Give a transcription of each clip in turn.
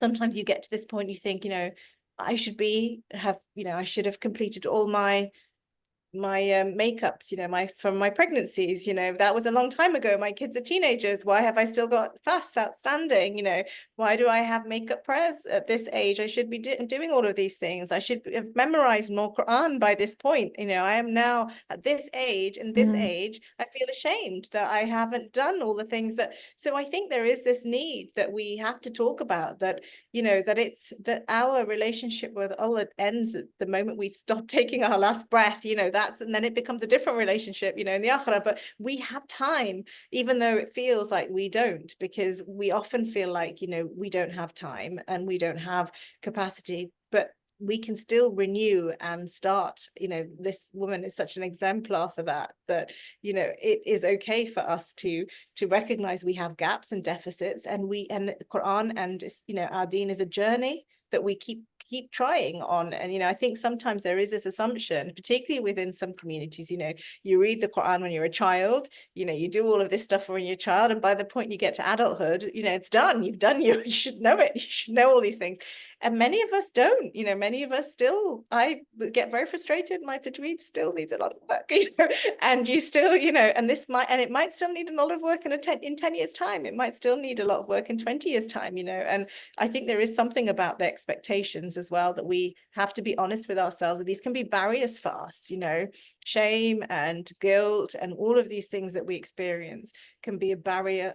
sometimes you get to this point, you think, I should have completed all my makeups, from my pregnancies, that was a long time ago. My kids are teenagers. Why have I still got fasts outstanding? Why do I have makeup prayers at this age? I should be doing all of these things. I should have memorized more Quran by this point. I am now at this age, and this Mm. age, I feel ashamed that I haven't done all the things that. So I think there is this need that we have to talk about, that that our relationship with Allah ends at the moment we stop taking our last breath. And then it becomes a different relationship, in the akhirah. But we have time, even though it feels like we don't, because we often feel like, we don't have time and we don't have capacity, but we can still renew and start. This woman is such an exemplar for that it is okay for us to recognize we have gaps and deficits, and Quran and our deen is a journey that we keep trying on. And I think sometimes there is this assumption, particularly within some communities, you read the Quran when you're a child, you do all of this stuff when you're a child, and by the point you get to adulthood, it's done. You should know it. You should know all these things. And many of us don't. Many of us still, I get very frustrated. My tajweed still needs a lot of work, and you still, and it might still need a lot of work in 10 years time. It might still need a lot of work in 20 years time, and I think there is something about the expectations as well, that we have to be honest with ourselves, that these can be barriers for us. Shame and guilt and all of these things that we experience can be a barrier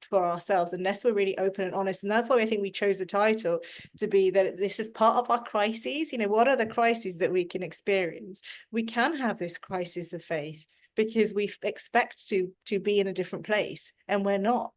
for ourselves, unless we're really open and honest. And that's why I think we chose the title to be that this is part of our crises. What are the crises that we can experience? We can have this crisis of faith because we expect to be in a different place, and we're not.